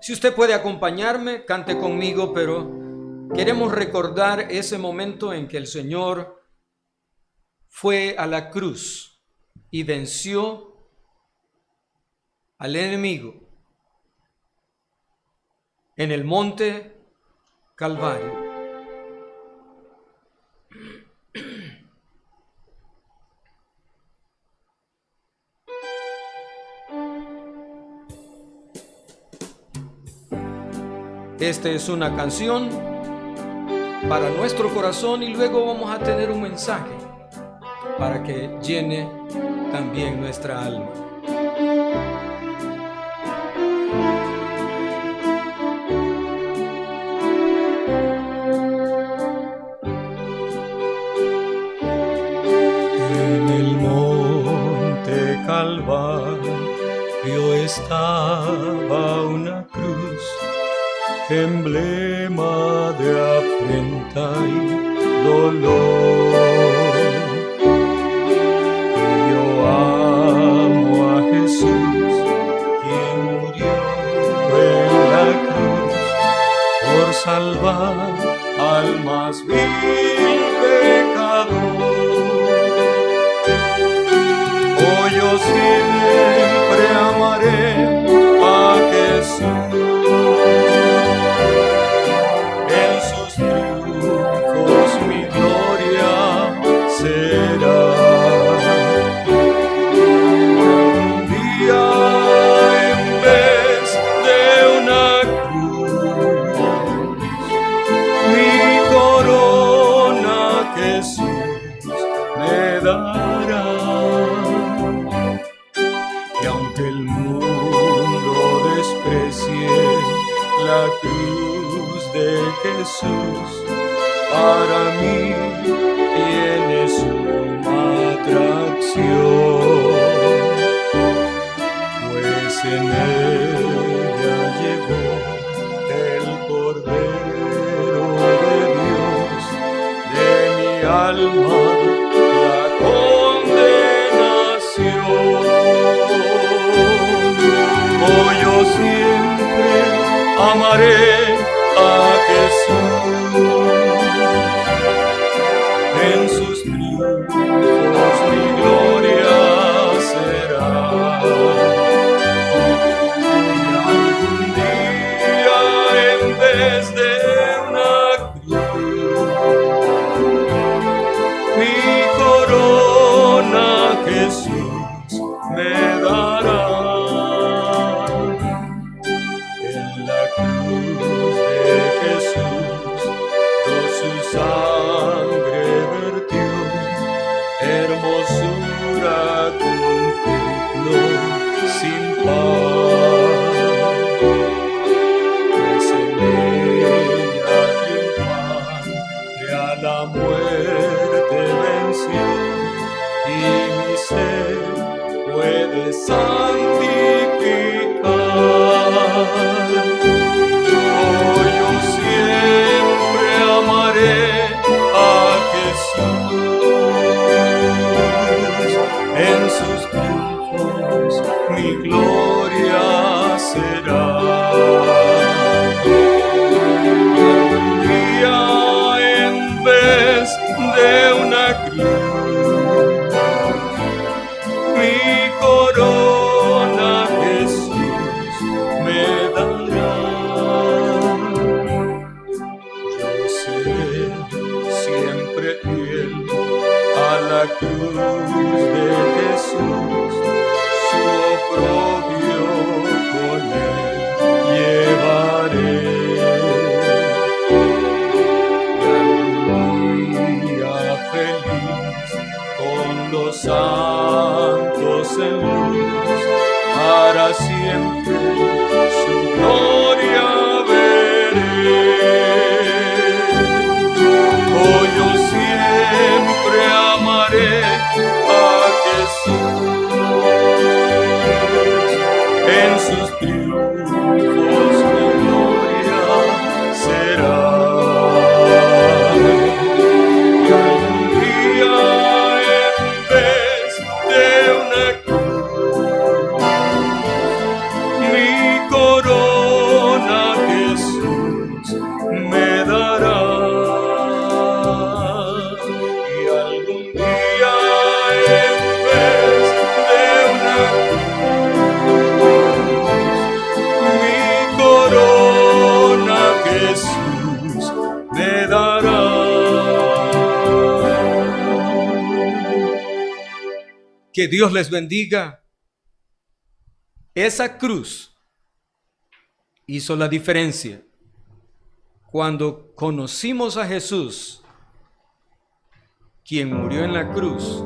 Si usted puede acompañarme, cante conmigo, pero queremos recordar ese momento en que el Señor fue a la cruz y venció al enemigo en el monte Calvario. Esta es una canción para nuestro corazón y luego vamos a tener un mensaje para que llene también nuestra alma. En el monte Calvario estaba una cruz, emblema de afrenta y dolor. Yo amo a Jesús, quien murió en la cruz por salvar al más vil pecador. Oh, yo siempre amaré a Jesús. En sus triunfos mi gloria será. Un día en vez de una cruz, mi corona Jesús me dará. Y aunque el mundo desprecie la cruz de Jesús, para mí tiene suma atracción, pues en ella llegó el Cordero de Dios, de mi alma la condenación. Oh, yo siempre amaré a Jesús. En sus triunfos mi gloria será. Y algún día en vez de una cruz, mi corona Jesús me dará. En la cruz de Jesús su sangre vertió, hermosura contemplo sin par. Pues en ella triunfante a la muerte venció, y mi ser puede santificar. Oh, yo siempre amaré a Jesús. En sus triunfos mi gloria será. Un día en vez de una cruz, mi corona Jesús me dará. Yo seré siempre fiel a la cruz de Jesús, su oprobio con él llevaré. Y algún día feliz con los santos en luz, para siempre su gloria veré. Oh, yo siempre amaré a Jesús. En sus triunfos mi gloria será. Y algún día en vez de una cruz, mi corona Que Dios les bendiga. Esa cruz hizo la diferencia. Cuando conocimos a Jesús, quien murió en la cruz,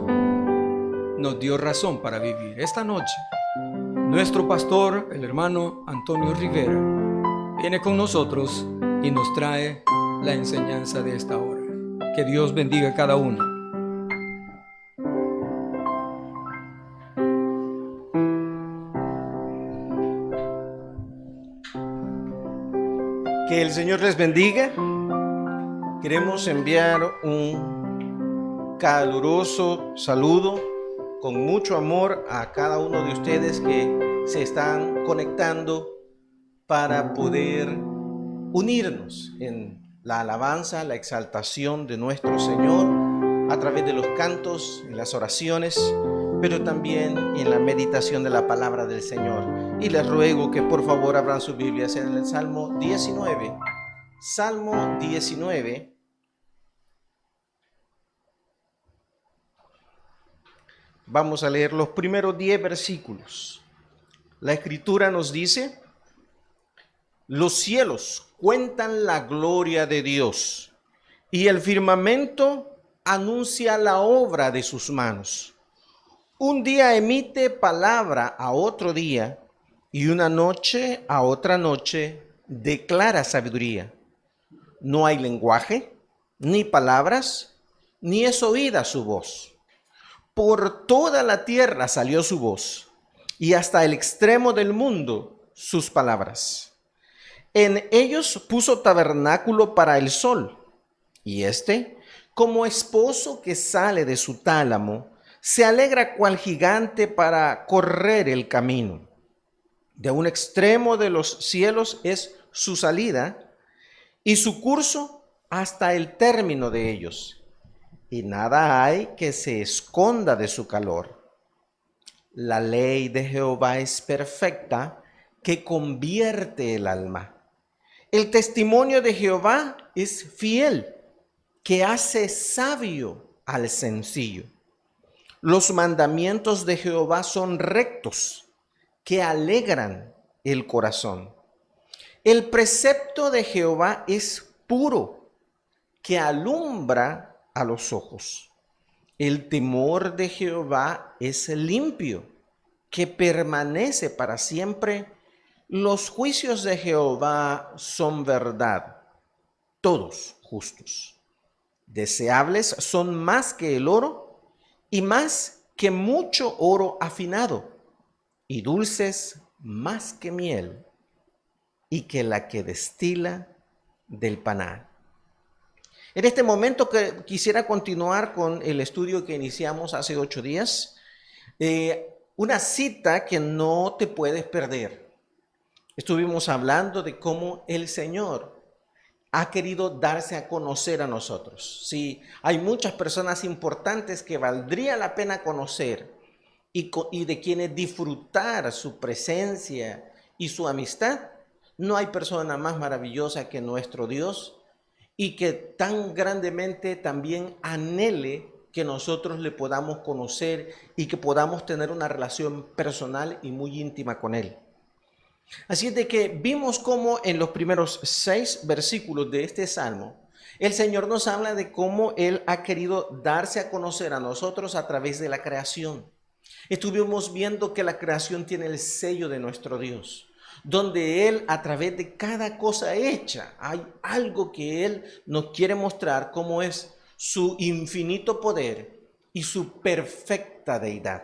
nos dio razón para vivir. Esta noche, nuestro pastor, el hermano Antonio Rivera, viene con nosotros y nos trae la enseñanza de esta hora. Que Dios bendiga a cada uno. Que el Señor les bendiga. Queremos enviar un caluroso saludo con mucho amor a cada uno de ustedes que se están conectando para poder unirnos en la alabanza, la exaltación de nuestro Señor a través de los cantos, en las oraciones, pero también en la meditación de la palabra del Señor. Y les ruego que por favor abran sus Biblias en el Salmo 19. Salmo 19. Vamos a leer los primeros 10 versículos. La Escritura nos dice: los cielos cuentan la gloria de Dios, y el firmamento anuncia la obra de sus manos. Un día emite palabra a otro día, y una noche a otra noche declara sabiduría. No hay lenguaje, ni palabras, ni es oída su voz. Por toda la tierra salió su voz, y hasta el extremo del mundo sus palabras. En ellos puso tabernáculo para el sol, y éste, como esposo que sale de su tálamo, se alegra cual gigante para correr el camino. De un extremo de los cielos es su salida, y su curso hasta el término de ellos. Y nada hay que se esconda de su calor. La ley de Jehová es perfecta, que convierte el alma. El testimonio de Jehová es fiel, que hace sabio al sencillo. Los mandamientos de Jehová son rectos, que alegran el corazón. El precepto de Jehová es puro, que alumbra a los ojos. El temor de Jehová es limpio, que permanece para siempre. Los juicios de Jehová son verdad, todos justos. Deseables son más que el oro, y más que mucho oro afinado, y dulces más que miel, y que la que destila del panal. En este momento quisiera continuar con el estudio que iniciamos hace 8 días. Una cita que no te puedes perder. Estuvimos hablando de cómo el Señor ha querido darse a conocer a nosotros. Sí, hay muchas personas importantes que valdría la pena conocer y de quienes disfrutar su presencia y su amistad. No hay persona más maravillosa que nuestro Dios, y que tan grandemente también anhele que nosotros le podamos conocer y que podamos tener una relación personal y muy íntima con Él. Así es de que vimos cómo en los primeros 6 versículos de este salmo, el Señor nos habla de cómo Él ha querido darse a conocer a nosotros a través de la creación. Estuvimos viendo que la creación tiene el sello de nuestro Dios, donde Él, a través de cada cosa hecha, hay algo que Él nos quiere mostrar, como es su infinito poder y su perfecta deidad.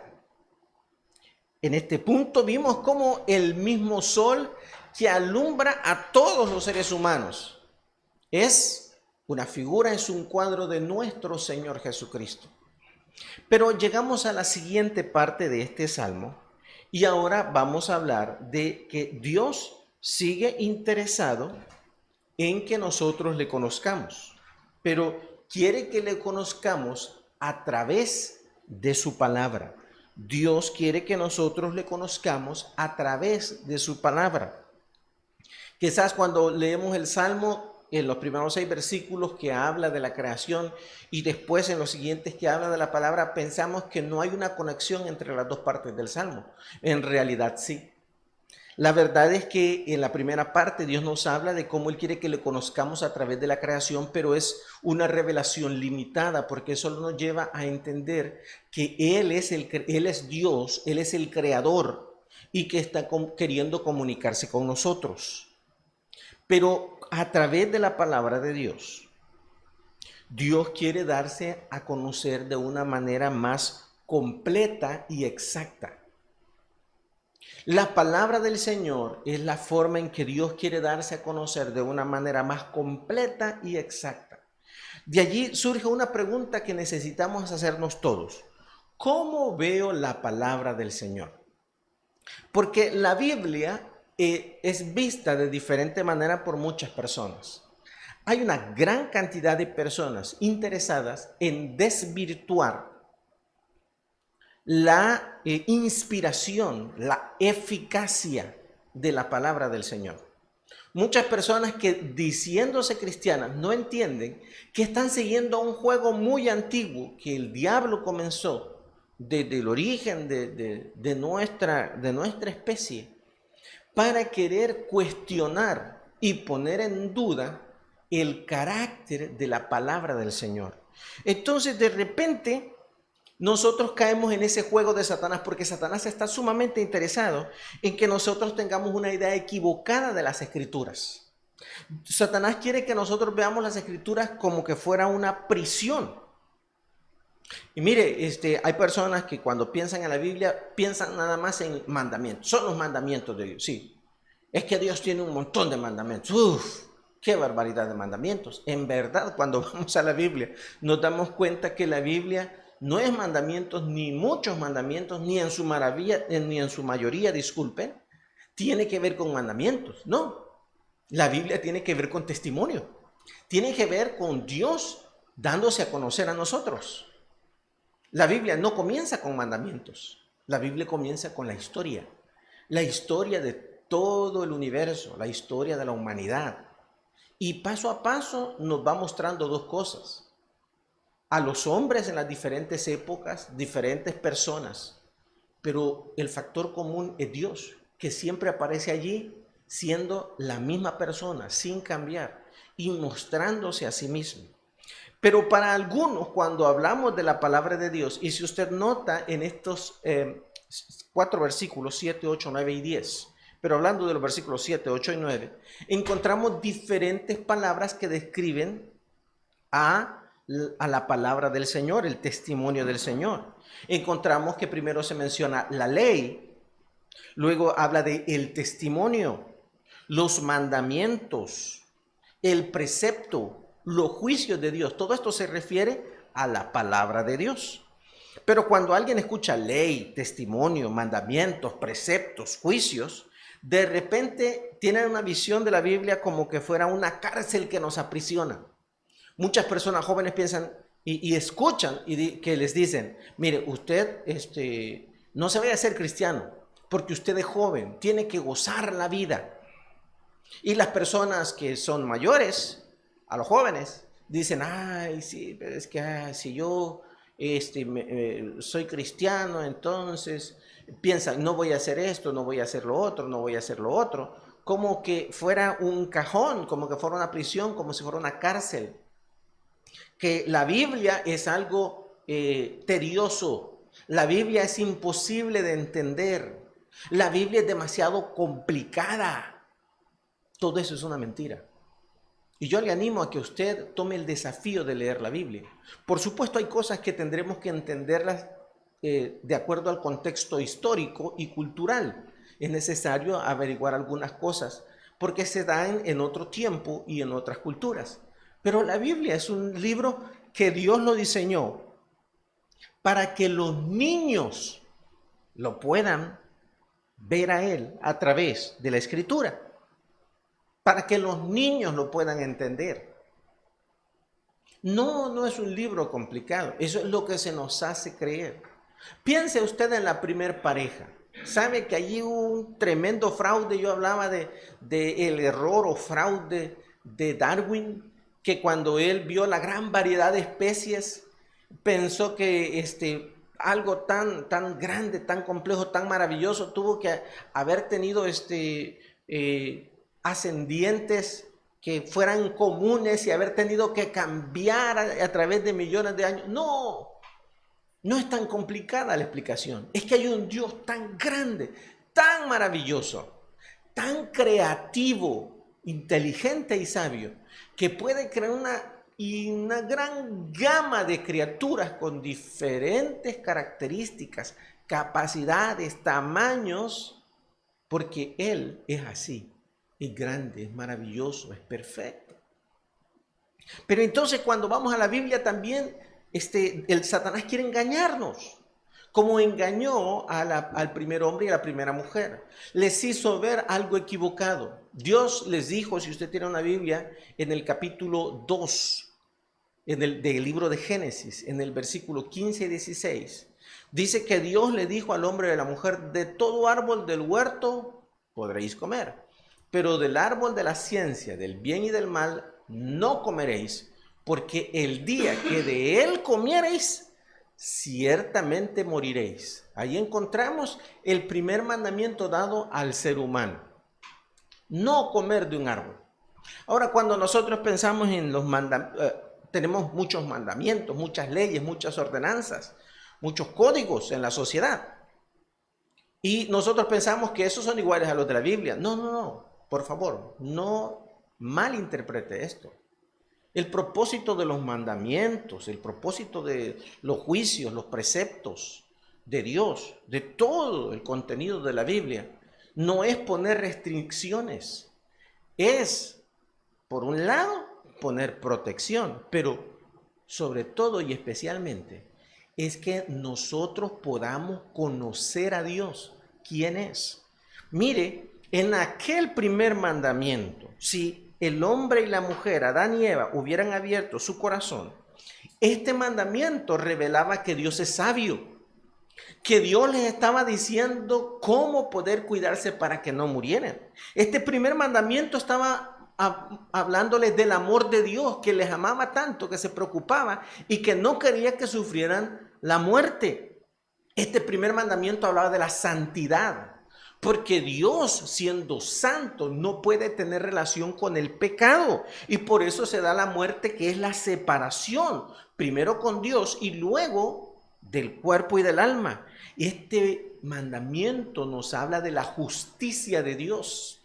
En este punto vimos cómo el mismo sol que alumbra a todos los seres humanos es una figura, es un cuadro de nuestro Señor Jesucristo. Pero llegamos a la siguiente parte de este salmo. Y ahora vamos a hablar de que Dios sigue interesado en que nosotros le conozcamos, pero quiere que le conozcamos a través de su palabra. Dios quiere que nosotros le conozcamos a través de su palabra. Quizás cuando leemos el Salmo en los primeros 6 versículos que habla de la creación y después en los siguientes que habla de la palabra, pensamos que no hay una conexión entre las dos partes del Salmo. En realidad sí. La verdad es que en la primera parte Dios nos habla de cómo Él quiere que le conozcamos a través de la creación, pero es una revelación limitada porque eso nos lleva a entender que Él es Dios, Él es el creador y que está queriendo comunicarse con nosotros. Pero a través de la palabra de Dios, Dios quiere darse a conocer de una manera más completa y exacta. La palabra del Señor es la forma en que Dios quiere darse a conocer de una manera más completa y exacta. De allí surge una pregunta que necesitamos hacernos todos. ¿Cómo veo la palabra del Señor? Porque la Biblia es vista de diferente manera por muchas personas. Hay una gran cantidad de personas interesadas en desvirtuar la inspiración, la eficacia de la palabra del Señor. Muchas personas que diciéndose cristianas no entienden que están siguiendo un juego muy antiguo que el diablo comenzó desde el origen de nuestra especie para querer cuestionar y poner en duda el carácter de la palabra del Señor. Entonces de repente nosotros caemos en ese juego de Satanás porque Satanás está sumamente interesado en que nosotros tengamos una idea equivocada de las Escrituras. Satanás quiere que nosotros veamos las Escrituras como que fuera una prisión. Y mire, hay personas que cuando piensan en la Biblia piensan nada más en mandamientos. Son los mandamientos de Dios, sí. Es que Dios tiene un montón de mandamientos. Uf, qué barbaridad de mandamientos. En verdad, cuando vamos a la Biblia, nos damos cuenta que la Biblia no es mandamientos, ni muchos mandamientos, ni en su mayoría, disculpen, tiene que ver con mandamientos. No, la Biblia tiene que ver con testimonio. Tiene que ver con Dios dándose a conocer a nosotros. La Biblia no comienza con mandamientos. La Biblia comienza con la historia de todo el universo, la historia de la humanidad. Y paso a paso nos va mostrando dos cosas. A los hombres en las diferentes épocas, diferentes personas, pero el factor común es Dios, que siempre aparece allí siendo la misma persona, sin cambiar y mostrándose a sí mismo. Pero para algunos, cuando hablamos de la palabra de Dios, y si usted nota en estos 4 versículos, 7, 8, 9 y 10, pero hablando de los versículos 7, 8 y 9, encontramos diferentes palabras que describen a la palabra del Señor, el testimonio del Señor. Encontramos que primero se menciona la ley, luego habla de el testimonio, los mandamientos, el precepto, los juicios de Dios. Todo esto se refiere a la palabra de Dios. Pero cuando alguien escucha ley, testimonio, mandamientos, preceptos, juicios, de repente tienen una visión de la Biblia como que fuera una cárcel que nos aprisiona. Muchas personas jóvenes piensan y escuchan que les dicen, mire, usted no se vaya a ser cristiano porque usted es joven, tiene que gozar la vida. Y las personas que son mayores, a los jóvenes, dicen, ay, sí, pero es que si yo soy cristiano, entonces piensan, no voy a hacer esto, no voy a hacer lo otro, no voy a hacer lo otro. Como que fuera un cajón, como que fuera una prisión, como si fuera una cárcel. Que la Biblia es algo tedioso, la Biblia es imposible de entender, la Biblia es demasiado complicada. Todo eso es una mentira. Y yo le animo a que usted tome el desafío de leer la Biblia. Por supuesto, hay cosas que tendremos que entenderlas de acuerdo al contexto histórico y cultural. Es necesario averiguar algunas cosas porque se dan en otro tiempo y en otras culturas. Pero la Biblia es un libro que Dios lo diseñó para que los niños lo puedan ver a Él a través de la Escritura, para que los niños lo puedan entender. No es un libro complicado, eso es lo que se nos hace creer. Piense usted en la primer pareja. Sabe que allí hubo un tremendo fraude. Yo hablaba de el error o fraude de Darwin, que cuando él vio la gran variedad de especies, pensó que algo tan grande, tan complejo, tan maravilloso, tuvo que haber tenido ascendientes que fueran comunes y haber tenido que cambiar a través de millones de años. No, no es tan complicada la explicación. Es que hay un Dios tan grande, tan maravilloso, tan creativo, inteligente y sabio, que puede crear una gran gama de criaturas con diferentes características, capacidades, tamaños, porque Él es así, es grande, es maravilloso, es perfecto. Pero entonces cuando vamos a la Biblia también, el Satanás quiere engañarnos, como engañó al primer hombre y a la primera mujer. Les hizo ver algo equivocado. Dios les dijo, si usted tiene una Biblia, en el capítulo 2, del libro de Génesis, en el versículo 15 y 16, dice que Dios le dijo al hombre y a la mujer: de todo árbol del huerto podréis comer, pero del árbol de la ciencia, del bien y del mal, no comeréis, porque el día que de él comiereis, ciertamente moriréis. Ahí encontramos el primer mandamiento dado al ser humano: no comer de un árbol. Ahora, cuando nosotros pensamos en los mandamientos, tenemos muchos mandamientos, muchas leyes, muchas ordenanzas, muchos códigos en la sociedad. Y nosotros pensamos que esos son iguales a los de la Biblia. No, no, no. Por favor, no malinterprete esto. El propósito de los mandamientos, el propósito de los juicios, los preceptos de Dios, de todo el contenido de la Biblia, no es poner restricciones. Es, por un lado, poner protección, pero sobre todo y especialmente es que nosotros podamos conocer a Dios, quién es. Mire, en aquel primer mandamiento, si el hombre y la mujer, Adán y Eva, hubieran abierto su corazón, este mandamiento revelaba que Dios es sabio, que Dios les estaba diciendo cómo poder cuidarse para que no murieran. Este primer mandamiento estaba hablándoles del amor de Dios, que les amaba tanto, que se preocupaba y que no quería que sufrieran la muerte. Este primer mandamiento hablaba de la santidad, porque Dios, siendo santo, no puede tener relación con el pecado, y por eso se da la muerte, que es la separación, primero con Dios y luego del cuerpo y del alma. Este mandamiento nos habla de la justicia de Dios,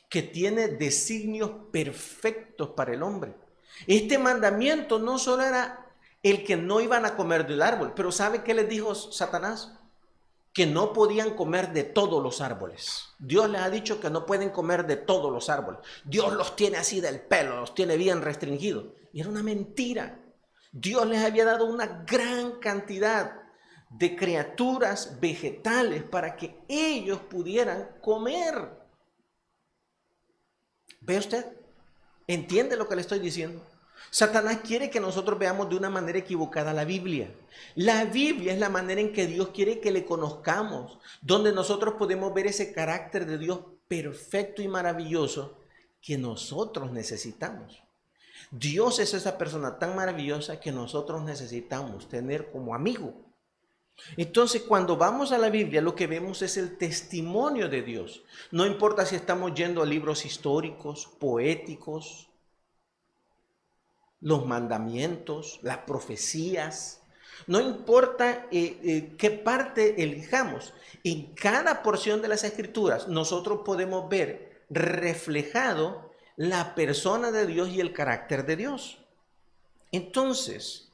que tiene designios perfectos para el hombre. Este mandamiento no solo era el que no iban a comer del árbol, pero ¿sabe qué les dijo Satanás? Que no podían comer de todos los árboles. Dios les ha dicho que no pueden comer de todos los árboles. Dios los tiene así del pelo, los tiene bien restringidos. Y era una mentira. Dios les había dado una gran cantidad de criaturas vegetales para que ellos pudieran comer. ¿Ve usted? ¿Entiende lo que le estoy diciendo? Satanás quiere que nosotros veamos de una manera equivocada la Biblia. La Biblia es la manera en que Dios quiere que le conozcamos, donde nosotros podemos ver ese carácter de Dios perfecto y maravilloso que nosotros necesitamos. Dios es esa persona tan maravillosa que nosotros necesitamos tener como amigo. Entonces, cuando vamos a la Biblia, lo que vemos es el testimonio de Dios. No importa si estamos yendo a libros históricos, poéticos, los mandamientos, las profecías, no importa qué parte elijamos. En cada porción de las Escrituras nosotros podemos ver reflejado la persona de Dios y el carácter de Dios. Entonces,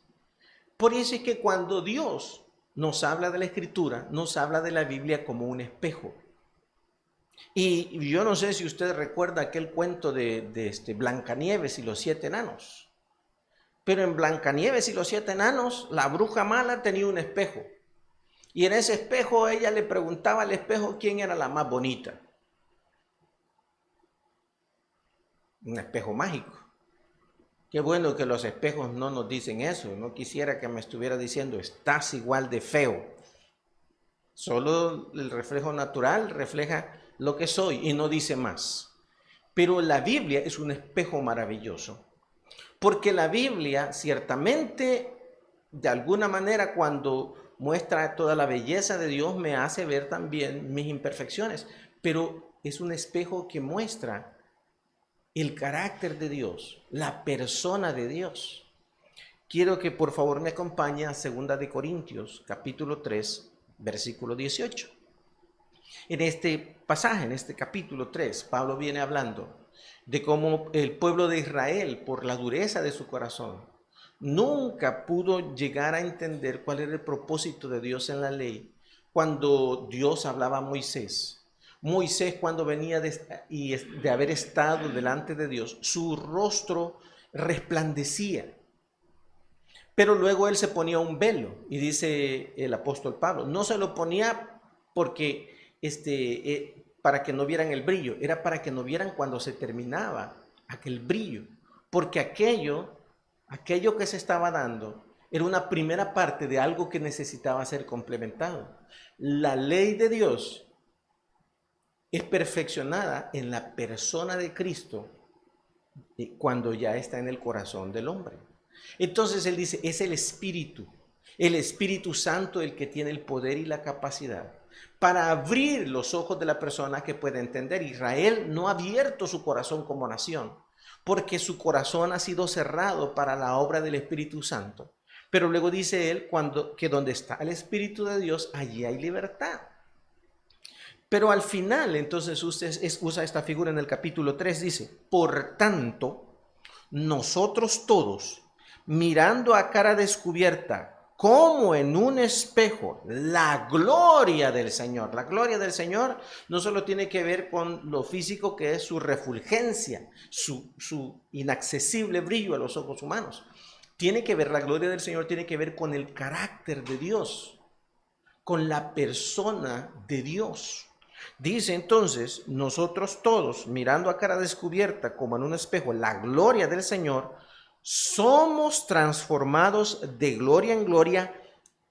por eso es que cuando Dios nos habla de la Escritura, nos habla de la Biblia como un espejo. Y yo no sé si usted recuerda aquel cuento de Blancanieves y los 7 enanos. Pero en Blancanieves y los 7 enanos, la bruja mala tenía un espejo. Y en ese espejo ella le preguntaba al espejo quién era la más bonita. Un espejo mágico. Qué bueno que los espejos no nos dicen eso. No quisiera que me estuviera diciendo, estás igual de feo. Solo el reflejo natural refleja lo que soy y no dice más. Pero la Biblia es un espejo maravilloso, porque la Biblia ciertamente, de alguna manera, cuando muestra toda la belleza de Dios, me hace ver también mis imperfecciones, pero es un espejo que muestra el carácter de Dios, la persona de Dios. Quiero que por favor me acompañe a 2 de Corintios, capítulo 3, versículo 18. En este pasaje, en este capítulo 3, Pablo viene hablando de cómo el pueblo de Israel, por la dureza de su corazón, nunca pudo llegar a entender cuál era el propósito de Dios en la ley cuando Dios hablaba a Moisés. Moisés, cuando venía de haber estado delante de Dios, su rostro resplandecía. Pero luego él se ponía un velo, y dice el apóstol Pablo, no se lo ponía porque para que no vieran el brillo, era para que no vieran cuando se terminaba aquel brillo, porque aquello que se estaba dando era una primera parte de algo que necesitaba ser complementado. La ley de Dios es perfeccionada en la persona de Cristo cuando ya está en el corazón del hombre. Entonces él dice, es el Espíritu Santo el que tiene el poder y la capacidad para abrir los ojos de la persona que pueda entender. Israel no ha abierto su corazón como nación, porque su corazón ha sido cerrado para la obra del Espíritu Santo. Pero luego dice él que donde está el Espíritu de Dios, allí hay libertad. Pero al final, entonces usted usa esta figura en el capítulo 3, dice, por tanto, nosotros todos, mirando a cara descubierta, como en un espejo, la gloria del Señor. La gloria del Señor no solo tiene que ver con lo físico, que es su refulgencia, su inaccesible brillo a los ojos humanos. La gloria del Señor tiene que ver con el carácter de Dios, con la persona de Dios. Dice entonces, nosotros todos, mirando a cara descubierta, como en un espejo, la gloria del Señor, somos transformados de gloria en gloria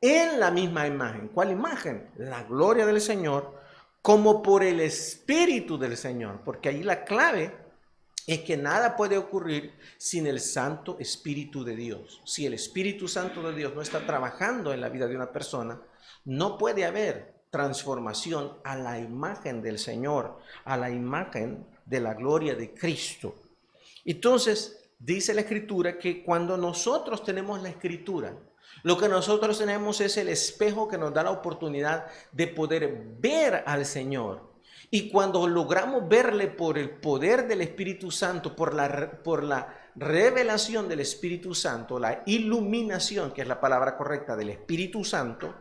en la misma imagen. ¿Cuál imagen? La gloria del Señor, como por el Espíritu del Señor. Porque ahí la clave es que nada puede ocurrir sin el Santo Espíritu de Dios. Si el Espíritu Santo de Dios no está trabajando en la vida de una persona, no puede haber transformación a la imagen del Señor, a la imagen de la gloria de Cristo. Entonces, dice la Escritura que cuando nosotros tenemos la Escritura, lo que nosotros tenemos es el espejo que nos da la oportunidad de poder ver al Señor. Y cuando logramos verle por el poder del Espíritu Santo, por la revelación del Espíritu Santo, la iluminación, que es la palabra correcta del Espíritu Santo,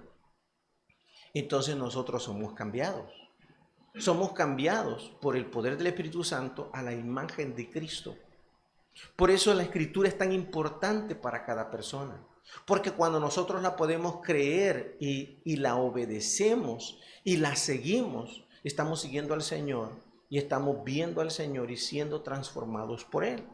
entonces nosotros somos cambiados. Somos cambiados por el poder del Espíritu Santo a la imagen de Cristo. Por eso la Escritura es tan importante para cada persona, porque cuando nosotros la podemos creer y la obedecemos y la seguimos, estamos siguiendo al Señor y estamos viendo al Señor y siendo transformados por Él.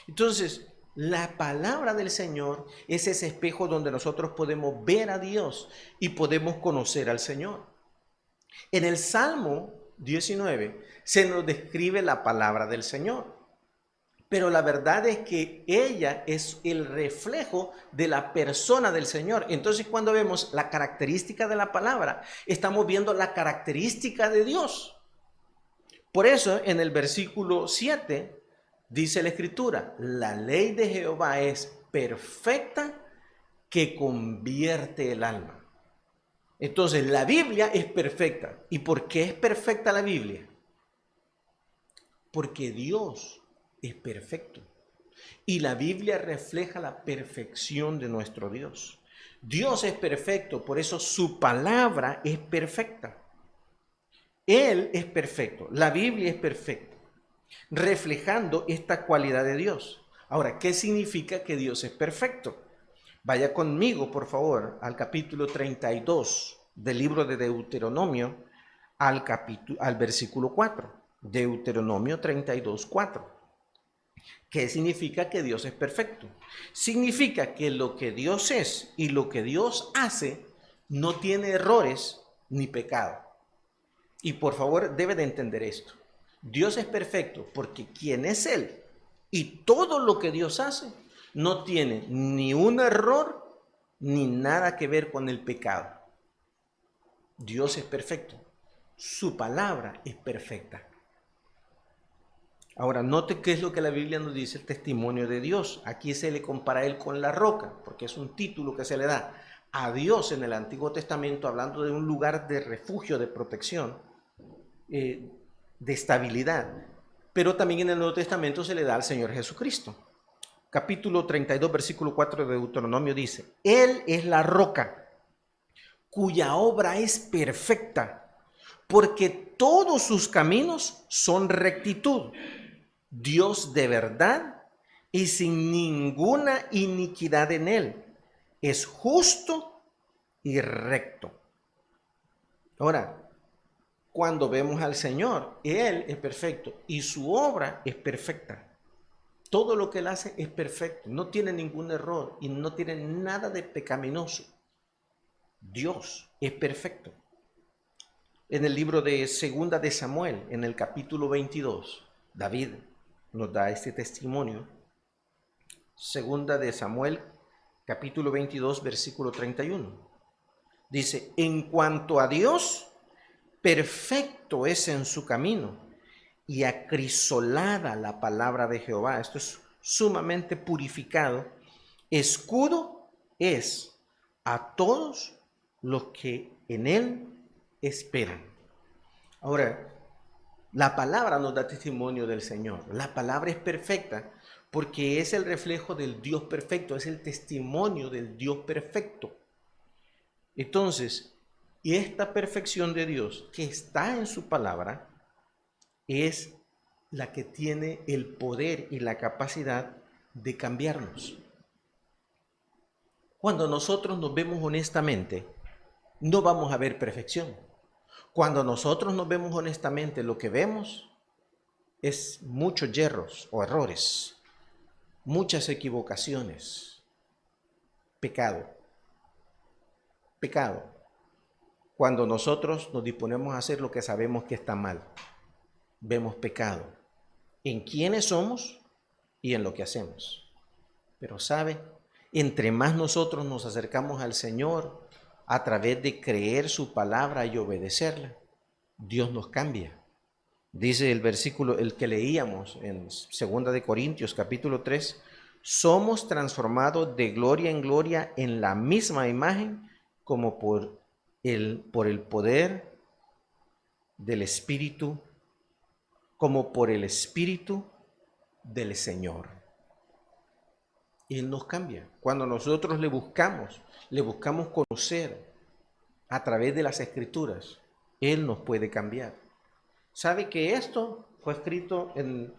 Entonces, la palabra del Señor es ese espejo donde nosotros podemos ver a Dios y podemos conocer al Señor. En el Salmo 19 se nos describe la palabra del Señor. Pero la verdad es que ella es el reflejo de la persona del Señor. Entonces, cuando vemos la característica de la palabra, estamos viendo la característica de Dios. Por eso, en el versículo 7, dice la Escritura, la ley de Jehová es perfecta que convierte el alma. Entonces, la Biblia es perfecta. ¿Y por qué es perfecta la Biblia? Porque Dios es perfecto. Y la Biblia refleja la perfección de nuestro Dios. Dios es perfecto, por eso su palabra es perfecta. Él es perfecto, la Biblia es perfecta, reflejando esta cualidad de Dios. Ahora, ¿qué significa que Dios es perfecto? Vaya conmigo, por favor, al capítulo 32 del libro de Deuteronomio, al versículo 4. Deuteronomio 32, 4. ¿Qué significa que Dios es perfecto? Significa que lo que Dios es y lo que Dios hace no tiene errores ni pecado. Y por favor, debe de entender esto. Dios es perfecto porque quien es Él y todo lo que Dios hace no tiene ni un error ni nada que ver con el pecado. Dios es perfecto. Su palabra es perfecta. Ahora, note qué es lo que la Biblia nos dice, el testimonio de Dios. Aquí se le compara a Él con la roca, porque es un título que se le da a Dios en el Antiguo Testamento, hablando de un lugar de refugio, de protección, de estabilidad. Pero también en el Nuevo Testamento se le da al Señor Jesucristo. Capítulo 32, versículo 4 de Deuteronomio dice: Él es la roca, cuya obra es perfecta, porque todos sus caminos son rectitud. Dios de verdad y sin ninguna iniquidad en Él. Es justo y recto. Ahora, cuando vemos al Señor, Él es perfecto y su obra es perfecta. Todo lo que Él hace es perfecto, no tiene ningún error y no tiene nada de pecaminoso. Dios es perfecto. En el libro de Segunda de Samuel, en el capítulo 22, David nos da este testimonio. Segunda de Samuel, capítulo 22, versículo 31. Dice: en cuanto a Dios, perfecto es en su camino y acrisolada la palabra de Jehová. Esto es sumamente purificado. Escudo es a todos los que en él esperan. Ahora, la palabra nos da testimonio del Señor. La palabra es perfecta porque es el reflejo del Dios perfecto, es el testimonio del Dios perfecto. Entonces, esta perfección de Dios que está en su palabra es la que tiene el poder y la capacidad de cambiarnos. Cuando nosotros nos vemos honestamente, no vamos a ver perfección. Cuando nosotros nos vemos honestamente, lo que vemos es muchos yerros o errores, muchas equivocaciones, pecado. Pecado. Cuando nosotros nos disponemos a hacer lo que sabemos que está mal, vemos pecado en quiénes somos y en lo que hacemos. Pero sabe, entre más nosotros nos acercamos al Señor a través de creer su palabra y obedecerla, Dios nos cambia. Dice el versículo, el que leíamos en 2 de Corintios capítulo 3, somos transformados de gloria en gloria en la misma imagen como por el poder del Espíritu, como por el Espíritu del Señor. Él nos cambia. Cuando nosotros le buscamos conocer a través de las Escrituras, Él nos puede cambiar. ¿Sabe que esto fue escrito en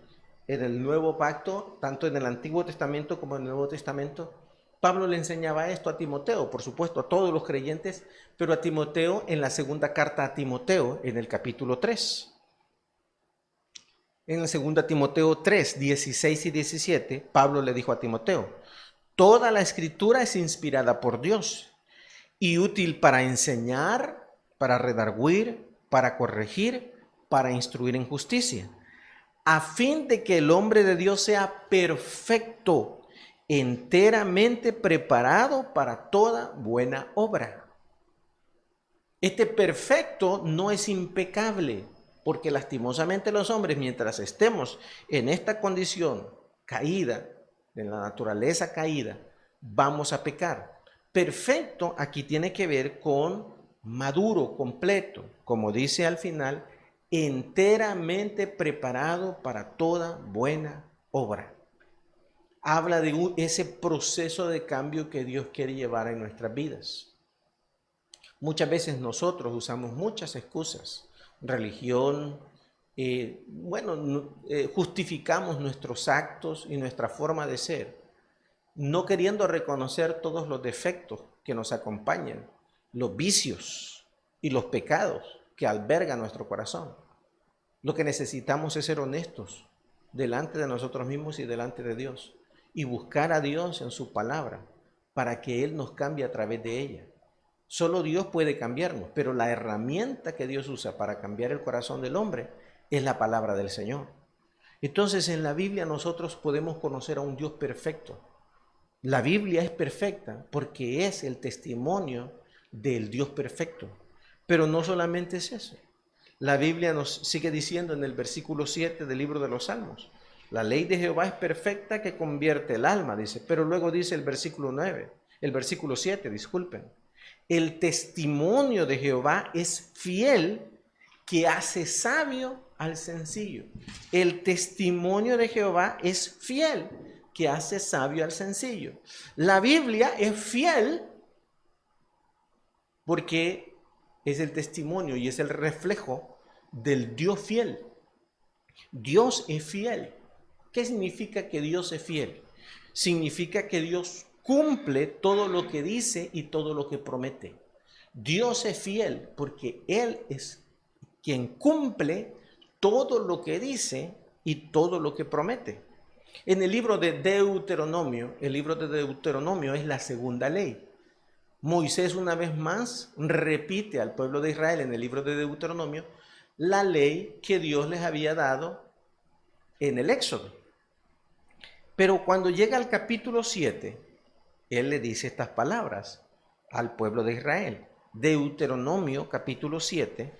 el Nuevo Pacto, tanto en el Antiguo Testamento como en el Nuevo Testamento? Pablo le enseñaba esto a Timoteo, por supuesto, a todos los creyentes, pero a Timoteo en la segunda carta a Timoteo, en el capítulo 3. En el 2 Timoteo 3, 16 y 17, Pablo le dijo a Timoteo: toda la Escritura es inspirada por Dios y útil para enseñar, para redarguir, para corregir, para instruir en justicia, a fin de que el hombre de Dios sea perfecto, enteramente preparado para toda buena obra. Este perfecto no es impecable, porque lastimosamente los hombres, mientras estemos en esta condición caída, de la naturaleza caída, vamos a pecar. Perfecto aquí tiene que ver con maduro, completo, como dice al final, enteramente preparado para toda buena obra. Habla de ese proceso de cambio que Dios quiere llevar en nuestras vidas. Muchas veces nosotros usamos muchas excusas, religión, justificamos nuestros actos y nuestra forma de ser, no queriendo reconocer todos los defectos que nos acompañan, los vicios y los pecados que alberga nuestro corazón. Lo que necesitamos es ser honestos delante de nosotros mismos y delante de Dios y buscar a Dios en su palabra para que Él nos cambie a través de ella. Solo Dios puede cambiarnos, pero la herramienta que Dios usa para cambiar el corazón del hombre es la palabra del Señor. Entonces en la Biblia nosotros podemos conocer a un Dios perfecto. La Biblia es perfecta porque es el testimonio del Dios perfecto. Pero no solamente es eso. La Biblia nos sigue diciendo en el versículo 7 del libro de los Salmos: la ley de Jehová es perfecta que convierte el alma, dice. Pero luego dice el versículo 7, disculpen. El testimonio de Jehová es fiel que hace sabio al sencillo. El testimonio de Jehová es fiel que hace sabio al sencillo. La Biblia es fiel porque es el testimonio y es el reflejo del Dios fiel. Dios es fiel. ¿Qué significa que Dios es fiel? Significa que Dios cumple todo lo que dice y todo lo que promete. Dios es fiel porque Él es quien cumple todo lo que dice y todo lo que promete. En el libro de Deuteronomio, el libro de Deuteronomio es la segunda ley. Moisés una vez más repite al pueblo de Israel en el libro de Deuteronomio la ley que Dios les había dado en el Éxodo. Pero cuando llega al capítulo 7, Él le dice estas palabras al pueblo de Israel. Deuteronomio capítulo 7,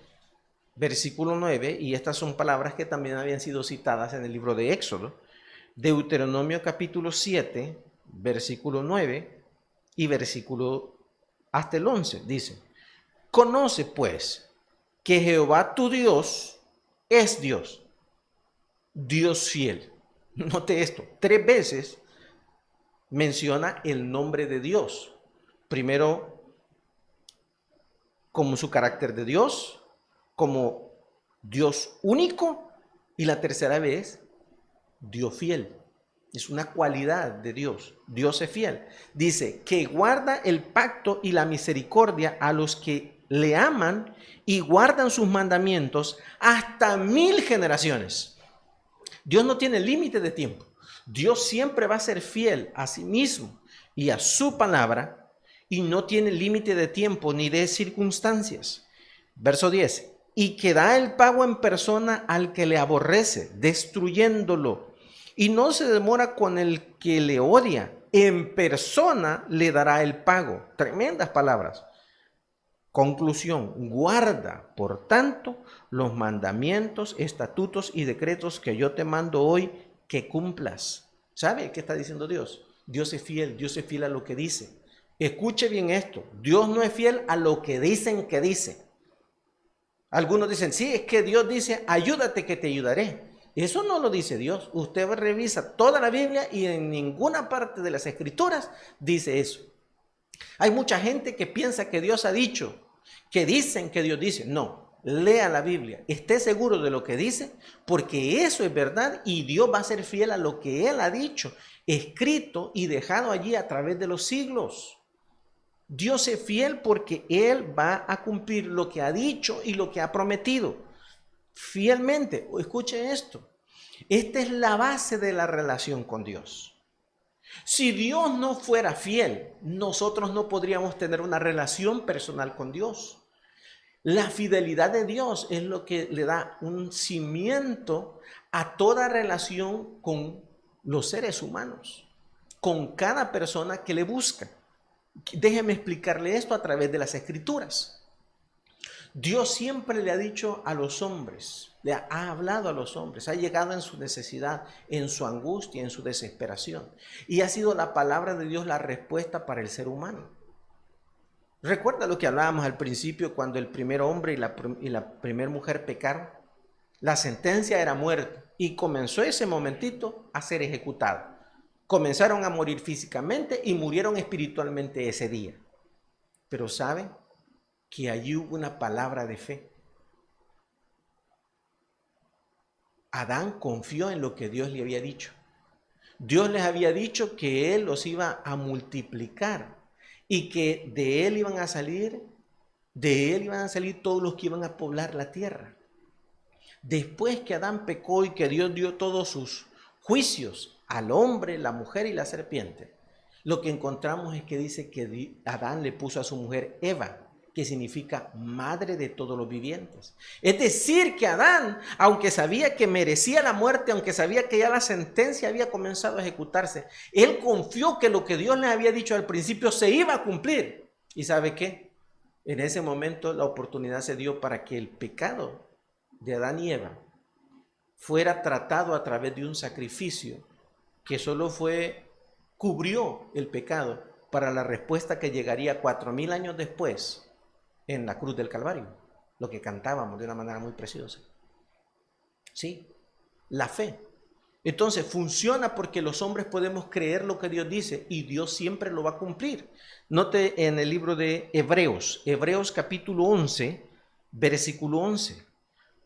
versículo 9, y estas son palabras que también habían sido citadas en el libro de Éxodo. Deuteronomio capítulo 7, versículo 9 y versículo hasta el 11, dice: conoce pues que Jehová tu Dios es Dios, Dios fiel. Note esto, 3 veces menciona el nombre de Dios. Primero, como su carácter de Dios, como Dios único, y la tercera vez, Dios fiel. Es una cualidad de Dios. Dios es fiel. Dice que guarda el pacto y la misericordia a los que le aman y guardan sus mandamientos hasta 1000 generaciones. Dios no tiene límite de tiempo. Dios siempre va a ser fiel a sí mismo y a su palabra, y no tiene límite de tiempo ni de circunstancias. Verso 10. Y que da el pago en persona al que le aborrece, destruyéndolo. Y no se demora con el que le odia. En persona le dará el pago. Tremendas palabras. Conclusión: guarda, por tanto, los mandamientos, estatutos y decretos que yo te mando hoy, que cumplas. ¿Sabe qué está diciendo Dios? Dios es fiel a lo que dice. Escuche bien esto: Dios no es fiel a lo que dicen que dice. Algunos dicen, sí, es que Dios dice, ayúdate que te ayudaré. Eso no lo dice Dios. Usted revisa toda la Biblia y en ninguna parte de las Escrituras dice eso. Hay mucha gente que piensa que Dios ha dicho, que dicen que Dios dice. No, lea la Biblia, esté seguro de lo que dice, porque eso es verdad y Dios va a ser fiel a lo que Él ha dicho, escrito y dejado allí a través de los siglos. Dios es fiel porque Él va a cumplir lo que ha dicho y lo que ha prometido. Fielmente. Escuche esto. Esta es la base de la relación con Dios. Si Dios no fuera fiel, nosotros no podríamos tener una relación personal con Dios. La fidelidad de Dios es lo que le da un cimiento a toda relación con los seres humanos, con cada persona que le busca. Déjeme explicarle esto a través de las Escrituras. Dios siempre le ha dicho a los hombres, le ha hablado a los hombres, ha llegado en su necesidad, en su angustia, en su desesperación. Y ha sido la palabra de Dios la respuesta para el ser humano. Recuerda lo que hablábamos al principio, cuando el primer hombre y la primera mujer pecaron. La sentencia era muerte y comenzó ese momentito a ser ejecutado. Comenzaron a morir físicamente y murieron espiritualmente ese día. Pero ¿saben? Que allí hubo una palabra de fe. Adán confió en lo que Dios le había dicho. Dios les había dicho que Él los iba a multiplicar y que de Él iban a salir todos los que iban a poblar la tierra. Después que Adán pecó y que Dios dio todos sus juicios al hombre, la mujer y la serpiente, lo que encontramos es que dice que Adán le puso a su mujer Eva. que significa madre de todos los vivientes. Es decir, que Adán, aunque sabía que merecía la muerte, aunque sabía que ya la sentencia había comenzado a ejecutarse, él confió que lo que Dios le había dicho al principio se iba a cumplir. ¿Y sabe qué? En ese momento la oportunidad se dio para que el pecado de Adán y Eva fuera tratado a través de un sacrificio que solo cubrió el pecado para la respuesta que llegaría 4000 años después en la cruz del Calvario, lo que cantábamos de una manera muy preciosa. Sí, la fe. Entonces funciona porque los hombres podemos creer lo que Dios dice y Dios siempre lo va a cumplir. Note en el libro de Hebreos capítulo 11, versículo 11.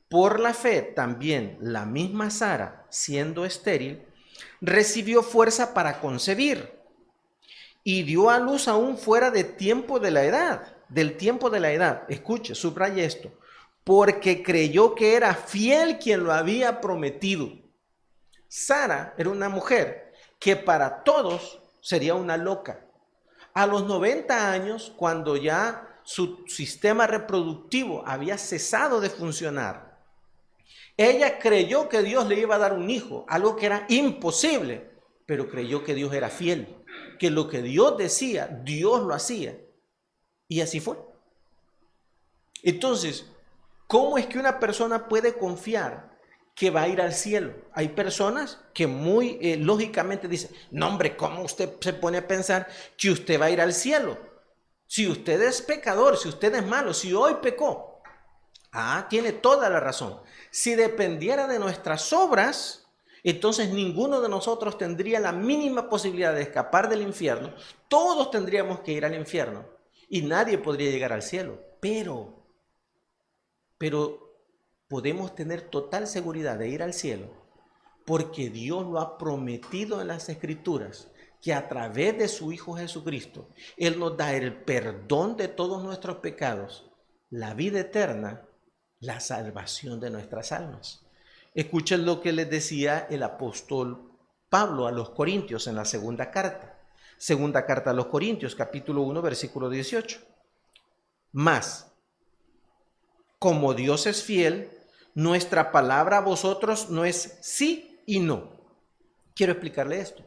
Por la fe también la misma Sara, siendo estéril, recibió fuerza para concebir y dio a luz aún fuera del tiempo de la edad. Escuche, subraye esto. Porque creyó que era fiel quien lo había prometido. Sara era una mujer que para todos sería una loca. A los 90 años, cuando ya su sistema reproductivo había cesado de funcionar, ella creyó que Dios le iba a dar un hijo, algo que era imposible, pero creyó que Dios era fiel, que lo que Dios decía, Dios lo hacía. Y así fue. Entonces, ¿cómo es que una persona puede confiar que va a ir al cielo? Hay personas que muy lógicamente dicen, no hombre, ¿cómo usted se pone a pensar que usted va a ir al cielo? Si usted es pecador, si usted es malo, si hoy pecó. Tiene toda la razón. Si dependiera de nuestras obras, entonces ninguno de nosotros tendría la mínima posibilidad de escapar del infierno. Todos tendríamos que ir al infierno y nadie podría llegar al cielo. Pero podemos tener total seguridad de ir al cielo porque Dios lo ha prometido en las Escrituras, que a través de su Hijo Jesucristo, Él nos da el perdón de todos nuestros pecados, la vida eterna, la salvación de nuestras almas. Escuchen lo que les decía el apóstol Pablo a los Corintios en la segunda carta. Segunda carta a los Corintios, capítulo 1, versículo 18. Mas, como Dios es fiel, nuestra palabra a vosotros no es sí y no. Quiero explicarle esto.